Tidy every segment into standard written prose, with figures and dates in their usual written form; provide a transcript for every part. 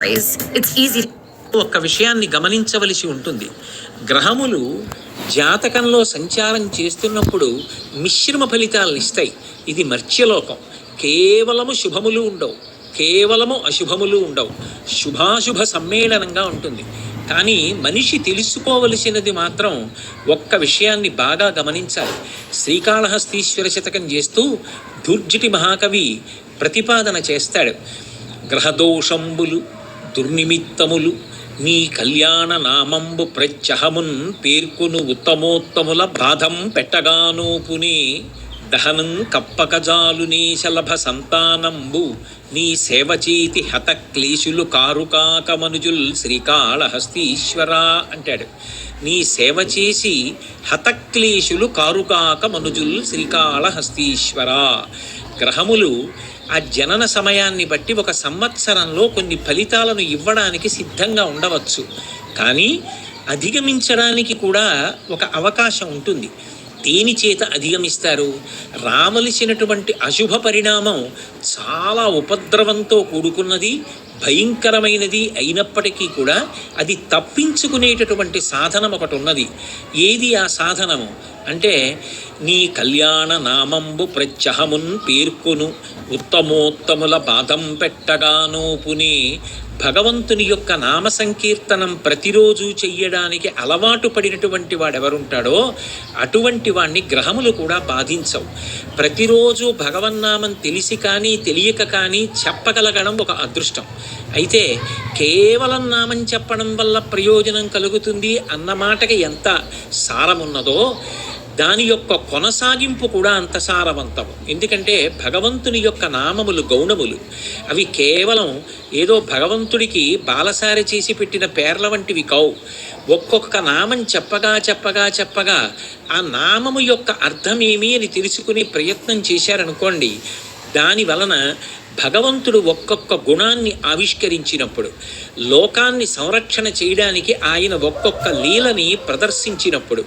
It's easy. ఒక్క విషయాన్ని గమనించవలసి ఉంటుంది. గ్రహములు జాతకంలో సంచారం చేస్తున్నప్పుడు మిశ్రమ ఫలితాలను ఇస్తాయి. ఇది మర్త్యలోకం. కేవలము శుభములు ఉండవు, కేవలము అశుభములు ఉండవు. శుభాశుభ సమ్మేళనంగా ఉంటుంది. కానీ మనిషి తెలుసుకోవలసినది మాత్రం ఒక్క విషయాన్ని బాగా గమనించాలి. శ్రీకాళహస్తీశ్వర శతకం చేస్తూ దుర్జటి మహాకవి ప్రతిపాదన చేస్తాడు. గ్రహదోషంబులు దుర్నిమిత్తములు నీ కళ్యాణ నామంబు ప్రత్యహమున్ పేర్కొను ఉత్తమోత్తముల బాధం పెట్టగాను పునే దహనం కప్పకజాలునే శలభ సంతానంబు నీ సేవచేతి హత క్లేశులు కారుకాక మనుజుల్ శ్రీకాళహస్తీశ్వర అంటాడు. నీ సేవ చేసి హతక్లేశులు కారుకాక మనుజుల్ శ్రీకాళహస్తీశ్వర. గ్రహములు ఆ జనన సమయాన్ని బట్టి ఒక సంవత్సరంలో కొన్ని ఫలితాలను ఇవ్వడానికి సిద్ధంగా ఉండవచ్చు, కానీ అధిగమించడానికి కూడా ఒక అవకాశం ఉంటుంది. దేని చేత అధిగమిస్తారు? రావలసినటువంటి అశుభ పరిణామం చాలా ఉపద్రవంతో కూడుకున్నది, భయంకరమైనది అయినప్పటికీ కూడా అది తప్పించుకునేటటువంటి సాధనం ఒకటి ఉన్నది. ఏది ఆ సాధనము అంటే, నీ కళ్యాణ నామంబు ప్రత్యహమున్ పేర్కొను ఉత్తమోత్తముల బాధం పెట్టగాను పునే. భగవంతుని యొక్క నామ సంకీర్తనం ప్రతిరోజు చెయ్యడానికి అలవాటు పడినటువంటి వాడెవరుంటాడో అటువంటి వాణ్ణి గ్రహములు కూడా బాధించవు. ప్రతిరోజు భగవన్నామం తెలిసి కానీ తెలియక కానీ చెప్పగలగడం ఒక అదృష్టం. అయితే కేవలం నామం చెప్పడం వల్ల ప్రయోజనం కలుగుతుంది అన్న మాటకి ఎంత సారమున్నదో దాని యొక్క కొనసాగింపు కూడా అంత సారవంతము. ఎందుకంటే భగవంతుని యొక్క నామములు గౌణములు. అవి కేవలం ఏదో భగవంతుడికి బాలసారి చేసి పెట్టిన పేర్ల వంటివి కావు. ఒక్కొక్క నామం చెప్పగా చెప్పగా చెప్పగా ఆ నామము యొక్క అర్థమేమి అని తెలుసుకునే ప్రయత్నం చేశారనుకోండి, దాని వలన భగవంతుడు ఒక్కొక్క గుణాన్ని ఆవిష్కరించినప్పుడు, లోకాన్ని సంరక్షణ చేయడానికి ఆయన ఒక్కొక్క లీలని ప్రదర్శించినప్పుడు,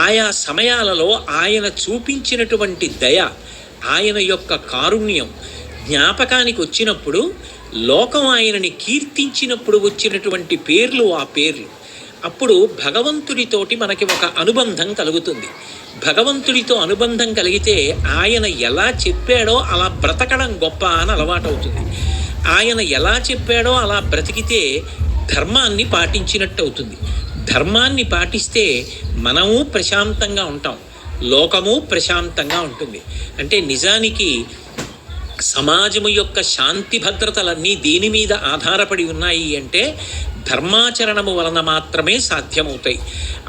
ఆయా సమయాలలో ఆయన చూపించినటువంటి దయ, ఆయన యొక్క కారుణ్యం జ్ఞాపకానికి వచ్చినప్పుడు, లోకం ఆయనని కీర్తించినప్పుడు వచ్చినటువంటి పేర్లు ఆ పేర్లు. అప్పుడు భగవంతుడితోటి మనకి ఒక అనుబంధం కలుగుతుంది. భగవంతుడితో అనుబంధం కలిగితే ఆయన ఎలా చెప్పాడో అలా బ్రతకడం గొప్ప అని అలవాటవుతుంది. ఆయన ఎలా చెప్పాడో అలా బ్రతికితే ధర్మాన్ని పాటించినట్టు అవుతుంది. ధర్మాన్ని పాటిస్తే మనము ప్రశాంతంగా ఉంటాం, లోకము ప్రశాంతంగా ఉంటుంది. అంటే నిజానికి సమాజము యొక్క శాంతి భద్రతలన్నీ దేని మీద ఆధారపడి ఉన్నాయి అంటే ధర్మాచరణము వలన మాత్రమే సాధ్యమవుతాయి.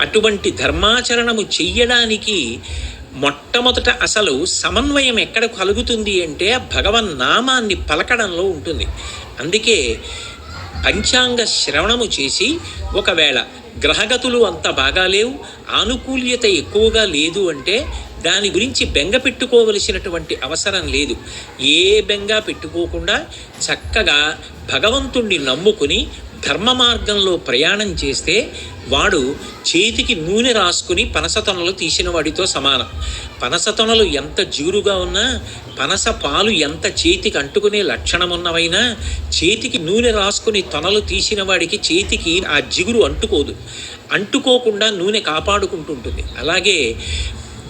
అటువంటి ధర్మాచరణము చెయ్యడానికి మొట్టమొదట అసలు సమన్వయం ఎక్కడ కలుగుతుంది అంటే భగవన్నామాన్ని పలకడంలో ఉంటుంది. అందుకే పంచాంగ శ్రవణము చేసి ఒకవేళ గ్రహగతులు అంత బాగా లేవు, ఆనుకూల్యత ఎక్కువగా లేదు అంటే దాని గురించి బెంగ పెట్టుకోవలసినటువంటి అవసరం లేదు. ఏ బెంగ పెట్టుకోకుండా చక్కగా భగవంతుణ్ణి నమ్ముకుని ధర్మ మార్గంలో ప్రయాణం చేస్తే వాడు చేతికి నూనె రాసుకుని పనసతొనలు తీసిన వాడితో సమానం. పనసతొనలు ఎంత జిగురుగా ఉన్నా, పనస పాలు ఎంత చేతికి అంటుకునే లక్షణమున్నవైనా, చేతికి నూనె రాసుకుని తొనలు తీసిన వాడికి చేతికి ఆ జిగురు అంటుకోదు. అంటుకోకుండా నూనె కాపాడుకుంటుంటుంది. అలాగే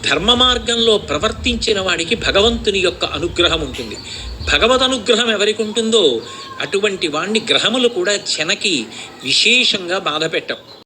ధర్మ మార్గంలో ప్రవర్తించిన వాడికి భగవంతుని యొక్క అనుగ్రహం ఉంటుంది. భగవద్ అనుగ్రహం ఎవరికి ఉంటుందో అటువంటి వాణ్ణి గ్రహములు కూడా చెనకి విశేషంగా బాధ పెట్టవు.